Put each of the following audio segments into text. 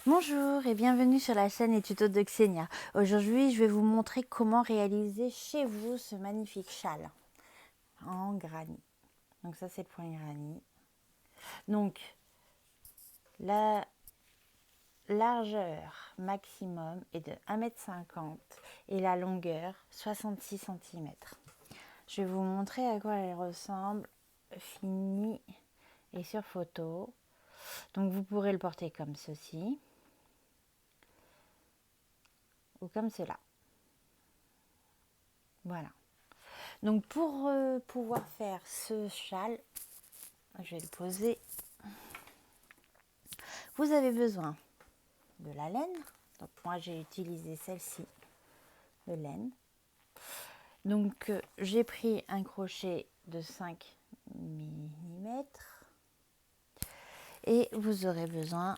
Bonjour et bienvenue sur la chaîne et tutos de Xenia. Aujourd'hui, je vais vous montrer comment réaliser chez vous ce magnifique châle en granit. Donc ça, c'est le point granit. Donc, la largeur maximum est de 1,50 m et la longueur 66 cm. Je vais vous montrer à quoi elle ressemble finie et sur photo. Donc vous pourrez le porter comme ceci ou comme cela. Voilà. Donc pour pouvoir faire ce châle, je vais le poser. Vous avez besoin de la laine. Donc moi j'ai utilisé celle-ci de laine. Donc j'ai pris un crochet de 5 mm et vous aurez besoin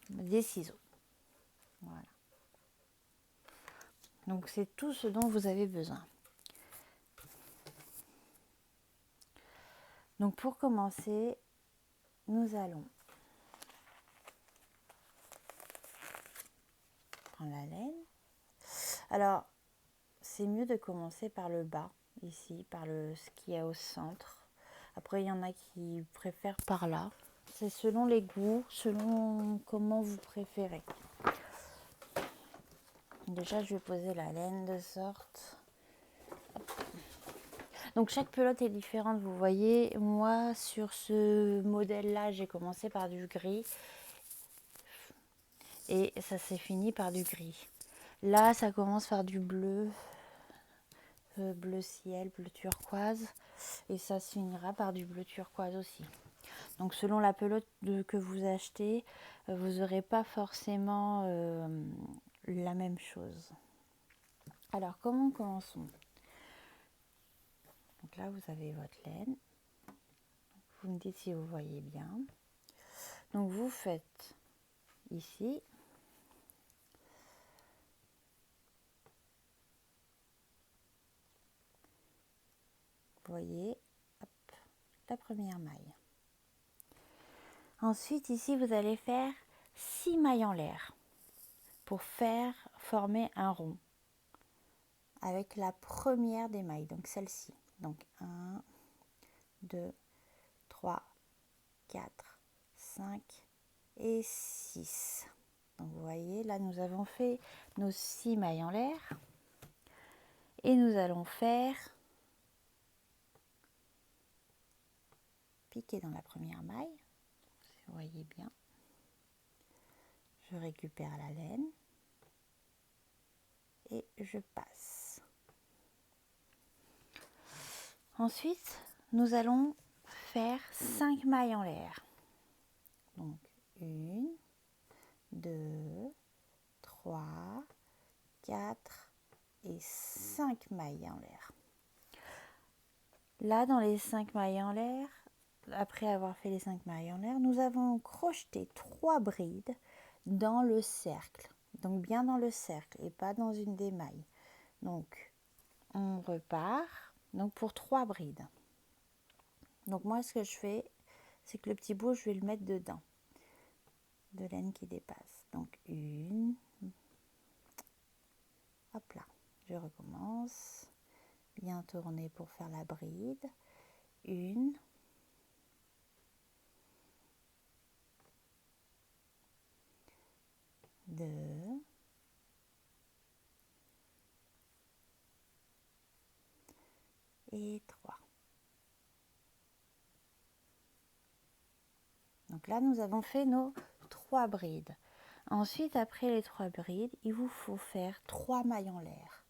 des ciseaux. Voilà. Donc c'est tout ce dont vous avez besoin. Donc pour commencer, nous allons prendre la laine. Alors c'est mieux de commencer par le bas, ici, par ce qu'il y a au centre. Après, il y en a qui préfèrent par là. C'est selon les goûts, selon comment vous préférez. Déjà, je vais poser la laine de sorte. Donc, chaque pelote est différente, vous voyez. Moi, sur ce modèle-là, j'ai commencé par du gris. Et ça s'est fini par du gris. Là, ça commence par du bleu. Bleu ciel, bleu turquoise. Et ça se finira par du bleu turquoise aussi. Donc selon la pelote que vous achetez, vous n'aurez pas forcément la même chose. Alors comment commençons? Donc là vous avez votre laine. Vous me dites si vous voyez bien. Donc vous faites ici. Vous voyez, hop, la première maille. Ensuite ici vous allez faire 6 mailles en l'air pour former un rond avec la première des mailles, donc celle-ci. Donc 1, 2, 3, 4, 5 et 6. Donc vous voyez, là nous avons fait nos 6 mailles en l'air. Et nous allons faire piquer dans la première maille. Si vous voyez bien. Je récupère la laine. Et je passe. Ensuite, nous allons faire 5 mailles en l'air. Donc 1, 2, 3, 4 et 5 mailles en l'air. Là, dans les 5 mailles en l'air, après avoir fait les 5 mailles en l'air, nous avons crocheté 3 brides dans le cercle. Donc bien dans le cercle et pas dans une des mailles. Donc on repart donc pour 3 brides. Donc moi ce que je fais, c'est que le petit bout, je vais le mettre dedans. De laine qui dépasse. Donc une. Hop là. Je recommence. Bien tourner pour faire la bride. Une. 2, 3. Donc là, nous avons fait nos 3 brides. Ensuite, après les 3 brides, il vous faut faire 3 mailles en l'air.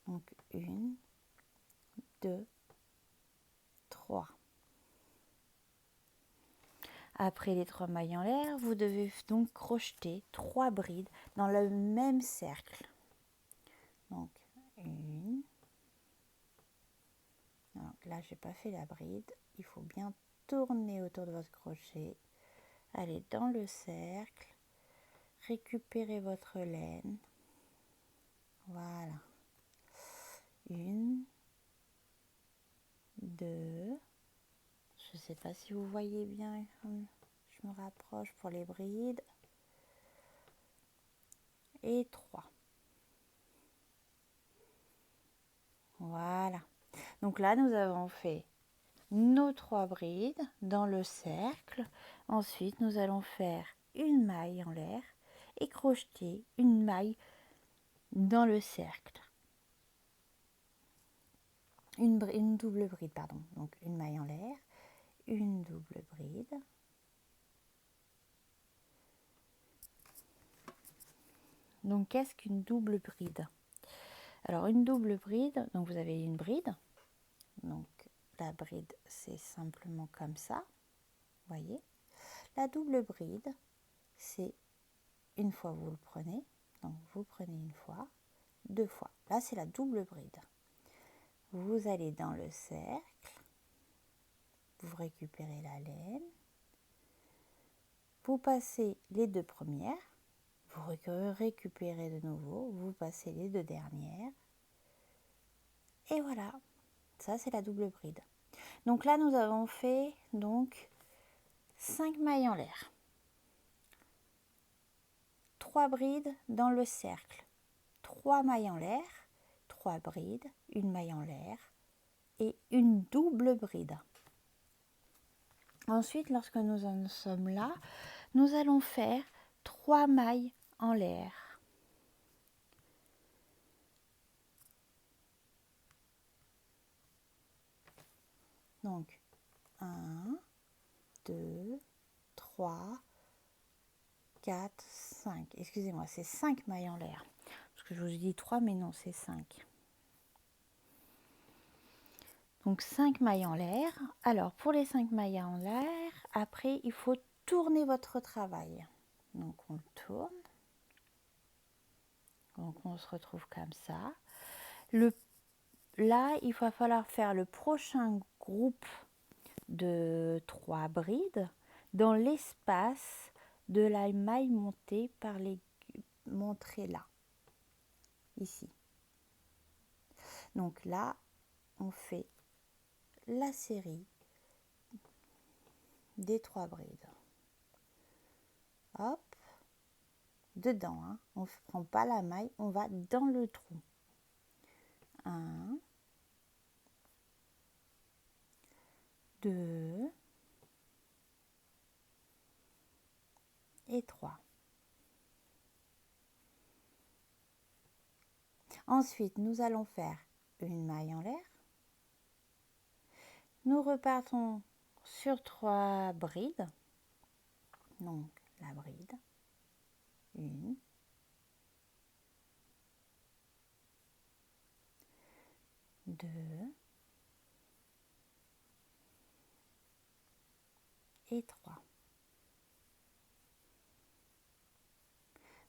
Donc 1, 2, 3. Après les 3 mailles en l'air, vous devez donc crocheter 3 brides dans le même cercle. Donc 1. Donc là, j'ai pas fait la bride. Il faut bien tourner autour de votre crochet. Allez dans le cercle. Récupérez votre laine. Voilà. 1, 2. Je ne sais pas si vous voyez bien. Je me rapproche pour les brides. et 3. Voilà. Donc là, nous avons fait nos 3 brides dans le cercle. Ensuite, nous allons faire une maille en l'air et crocheter une maille dans le cercle. Une double bride, pardon. Donc une maille en l'air, une double bride. Donc qu'est-ce qu'une double bride? Alors une double bride, donc vous avez une bride. Donc la bride, c'est simplement comme ça. Voyez. La double bride, c'est une fois vous le prenez. Donc vous prenez une fois, 2 fois. Là, c'est la double bride. Vous allez dans le cercle, vous récupérez la laine, vous passez les 2 premières, vous récupérez de nouveau, vous passez les 2 dernières, et voilà, ça c'est la double bride. Donc là, nous avons fait donc 5 mailles en l'air, 3 brides dans le cercle, 3 mailles en l'air, 3 brides, une maille en l'air et une double bride. Ensuite, lorsque nous en sommes là, nous allons faire 3 mailles en l'air. Donc 1, 2, 3, 4, 5. Excusez-moi, c'est 5 mailles en l'air. Parce que je vous ai dit 3, mais non, c'est 5. Donc 5 mailles en l'air. Alors pour les 5 mailles en l'air, après il faut tourner votre travail. Donc on tourne. Donc on se retrouve comme ça. Là, il va falloir faire le prochain groupe de 3 brides dans l'espace de la maille montée par les montrées là, ici. Donc là, on fait la série des 3 brides. Hop, dedans, hein. On ne prend pas la maille, on va dans le trou. 1, 2 et 3. Ensuite, nous allons faire une maille en l'air. Nous repartons sur 3 brides. Donc, la bride. 1, 2 et 3.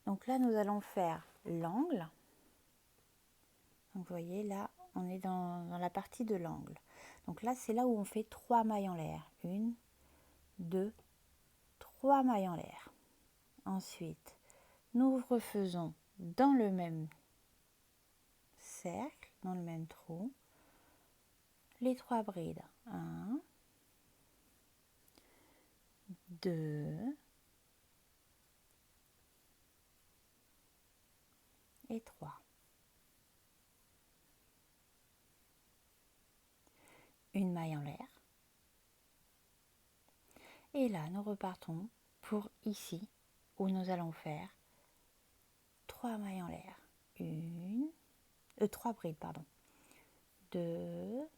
Donc là, nous allons faire l'angle. Donc, vous voyez, là, on est dans la partie de l'angle. Donc là, c'est là où on fait 3 mailles en l'air. 1, 2, 3 mailles en l'air. Ensuite, nous refaisons dans le même cercle, dans le même trou, les 3 brides. 1, 2 et 3. Une maille en l'air. Et là, nous repartons pour ici, où nous allons faire 3 mailles en l'air. 3 brides, pardon. 2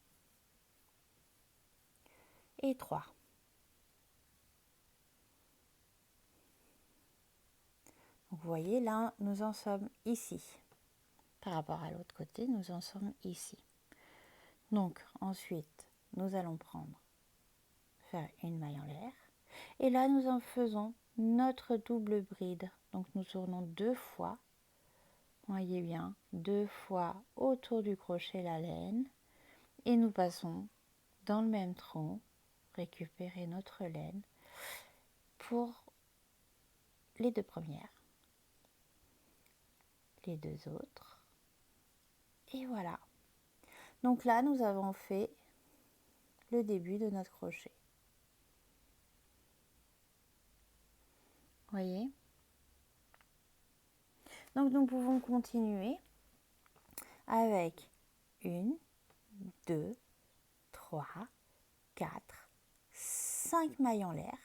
et 3. Donc, vous voyez, là, nous en sommes ici. Par rapport à l'autre côté, nous en sommes ici. Donc, ensuite, nous allons faire une maille en l'air. Et là, nous en faisons notre double bride. Donc, nous tournons 2 fois. Voyez bien, 2 fois autour du crochet la laine. Et nous passons dans le même trou, récupérer notre laine pour les 2 premières. Les 2 autres. Et voilà. Donc là, nous avons fait le début de notre crochet. Voyez? Donc nous pouvons continuer avec 1, 2, 3, 4, 5 mailles en l'air.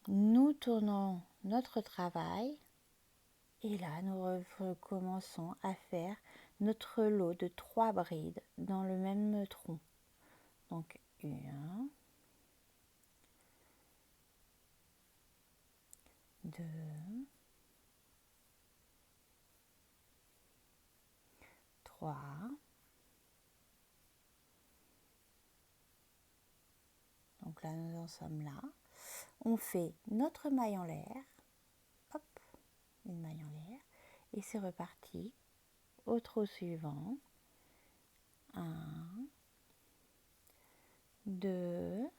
Nous tournons notre travail et là nous recommençons à faire notre lot de 3 brides dans le même tronc. Donc 1, 2, 3, donc là nous en sommes là. On fait notre maille en l'air, hop, une maille en l'air, et c'est reparti. Au trou suivant, 1, 2,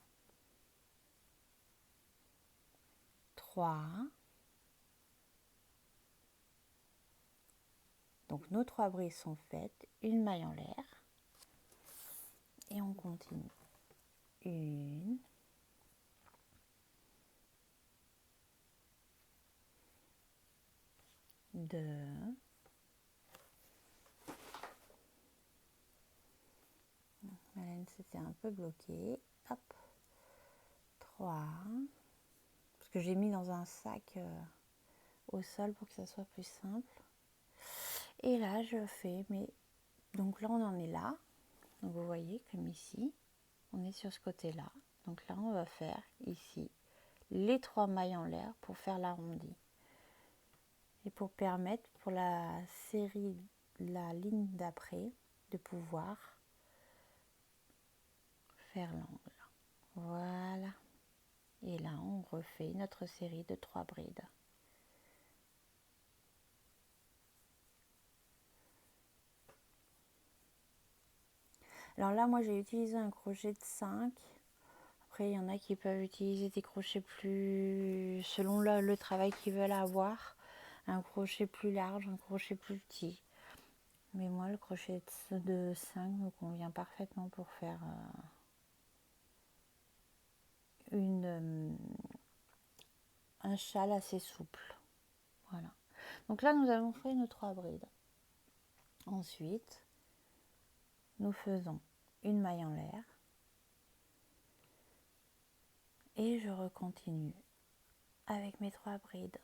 3. Donc nos 3 brides sont faites, une maille en l'air, et on continue. 1, 2, ma laine s'était un peu bloquée, hop, 3, parce que j'ai mis dans un sac au sol pour que ça soit plus simple. Et là je fais donc là on en est là, donc vous voyez comme ici on est sur ce côté là, donc là on va faire ici les 3 mailles en l'air pour faire l'arrondi et pour permettre pour la série, la ligne d'après, de pouvoir faire l'angle. Voilà, et là on refait notre série de 3 brides. Alors là moi j'ai utilisé un crochet de 5. Après il y en a qui peuvent utiliser des crochets plus selon le travail qu'ils veulent avoir, un crochet plus large, un crochet plus petit. Mais moi le crochet de 5 me convient parfaitement pour faire un châle assez souple. Voilà. Donc là nous avons fait nos 3 brides. Ensuite nous faisons une maille en l'air et je recontinue avec mes 3 brides.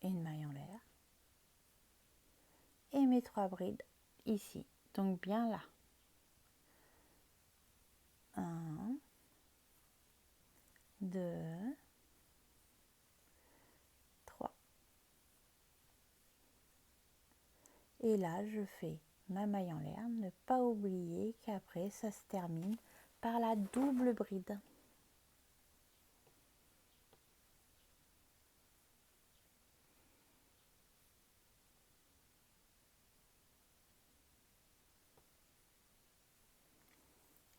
Une maille en l'air et mes 3 brides ici, donc bien là. 1, 2, 3. Et là je fais ma maille en l'air, ne pas oublier qu'après ça se termine par la double bride.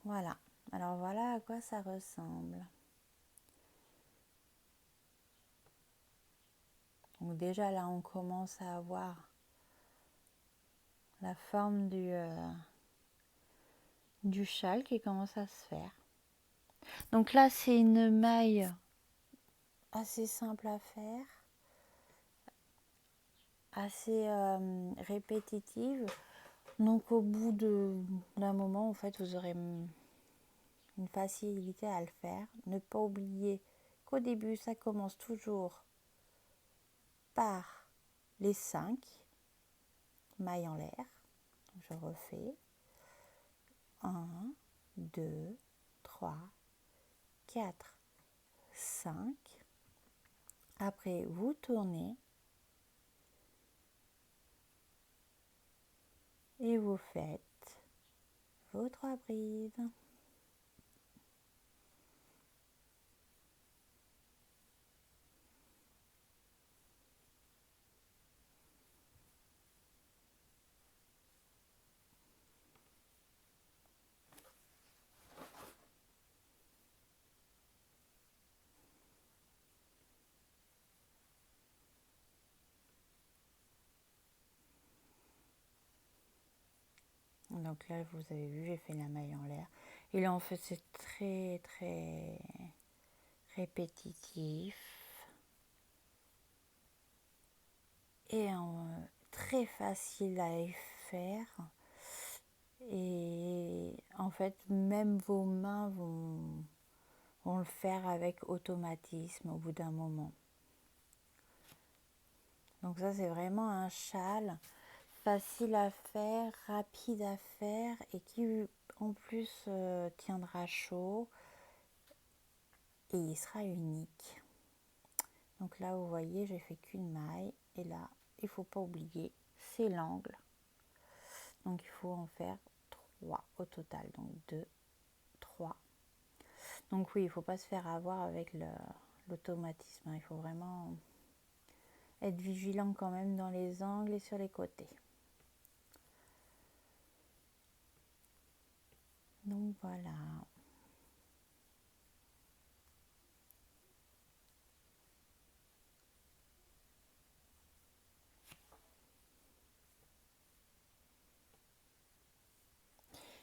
Voilà, alors voilà à quoi ça ressemble. Donc déjà là on commence à avoir la forme du châle qui commence à se faire. Donc là c'est une maille assez simple à faire, assez répétitive. Donc au bout d'un moment en fait vous aurez une facilité à le faire. Ne pas oublier qu'au début ça commence toujours par les 5 mailles en l'air. Je refais 1, 2, 3, 4, 5. Après vous tournez et vous faites vos 3 brides. Donc là, vous avez vu, j'ai fait la maille en l'air. Et là, en fait, c'est très, très répétitif. Et très facile à faire. Et en fait, même vos mains vont le faire avec automatisme au bout d'un moment. Donc ça, c'est vraiment un châle facile à faire, rapide à faire et qui en plus tiendra chaud et il sera unique. Donc là, vous voyez, j'ai fait qu'une maille et là, il faut pas oublier, c'est l'angle. Donc il faut en faire 3 au total, donc 2, 3. Donc oui, il ne faut pas se faire avoir avec l'automatisme, il faut vraiment être vigilant quand même dans les angles et sur les côtés. Donc voilà.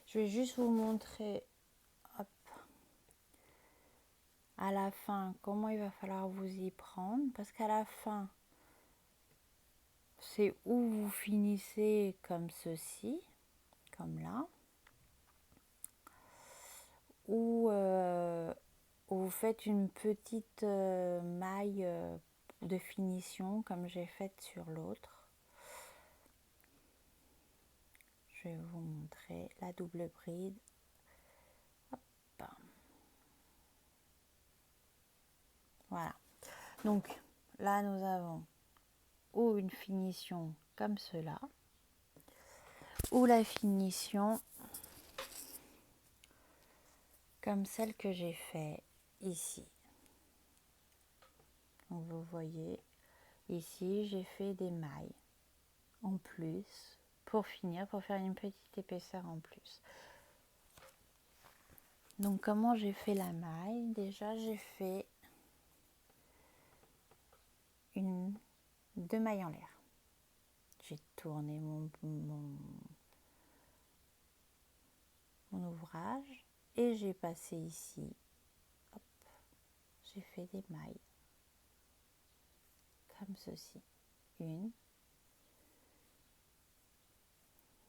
Je vais juste vous montrer hop, à la fin comment il va falloir vous y prendre. Parce qu'à la fin, c'est où vous finissez comme ceci, comme là. Ou vous faites une petite maille de finition comme j'ai faite sur l'autre. Je vais vous montrer la double bride. Hop. Voilà. Donc là, nous avons ou une finition comme cela, ou la finition comme celle que j'ai fait ici. Donc vous voyez, ici, j'ai fait des mailles en plus pour finir, pour faire une petite épaisseur en plus. Donc comment j'ai fait la maille? Déjà j'ai fait deux mailles en l'air. J'ai tourné mon ouvrage et j'ai passé ici. Hop, j'ai fait des mailles comme ceci. Une,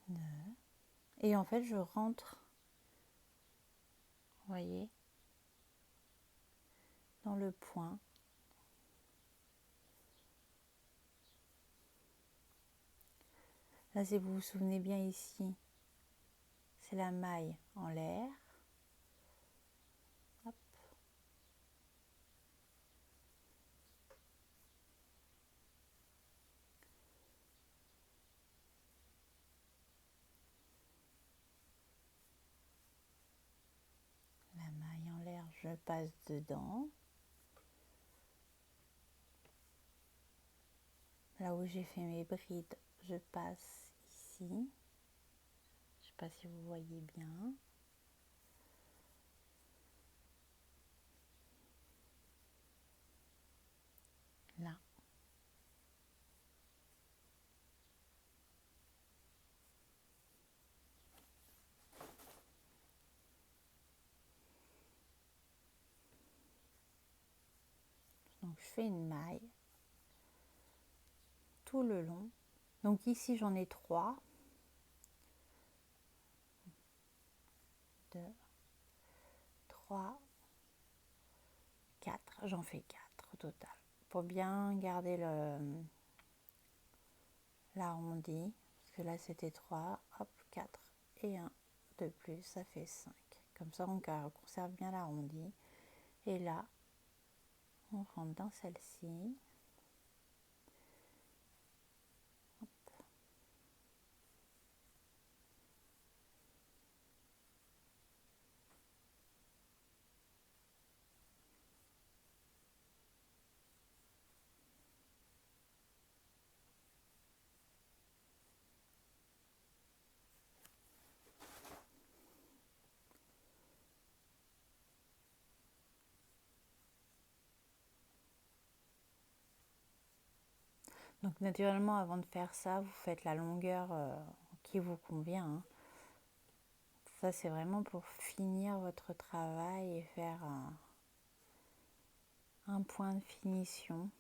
deux. Et en fait je rentre, vous voyez, dans le point. Là, si vous vous souvenez bien ici, c'est la maille en l'air. Hop. La maille en l'air, je passe dedans. Là où j'ai fait mes brides, je passe ici. Je ne sais pas si vous voyez bien. Là. Donc je fais une maille tout le long. Donc ici j'en ai 3. 2, 3, 4. J'en fais 4 au total. Pour bien garder l'arrondi. Parce que là c'était 3. Hop, 4. Et 1 de plus, ça fait 5. Comme ça on conserve bien l'arrondi. Et là, on rentre dans celle-ci. Donc naturellement, avant de faire ça, vous faites la longueur qui vous convient. Hein. Ça, c'est vraiment pour finir votre travail et faire un point de finition.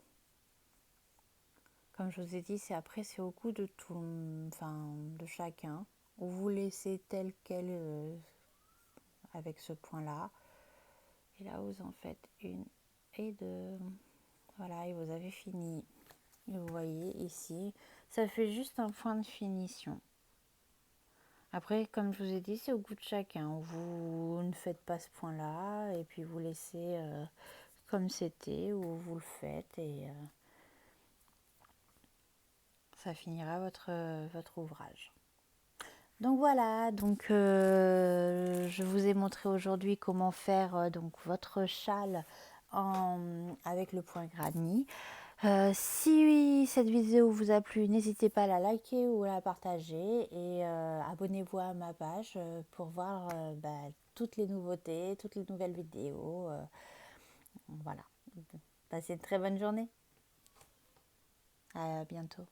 Comme je vous ai dit, c'est au goût de de chacun. Ou vous laissez tel quel avec ce point-là. Et là, vous en faites une et deux. Voilà, et vous avez fini. Et vous voyez ici, ça fait juste un point de finition. Après, comme je vous ai dit, c'est au goût de chacun. Vous ne faites pas ce point-là et puis vous laissez comme c'était ou vous le faites et ça finira votre ouvrage. Donc voilà, je vous ai montré aujourd'hui comment faire donc votre châle avec le point granny. Si cette vidéo vous a plu, n'hésitez pas à la liker ou à la partager et abonnez-vous à ma page pour voir toutes les nouveautés, toutes les nouvelles vidéos. Voilà. Passez une très bonne journée. À bientôt.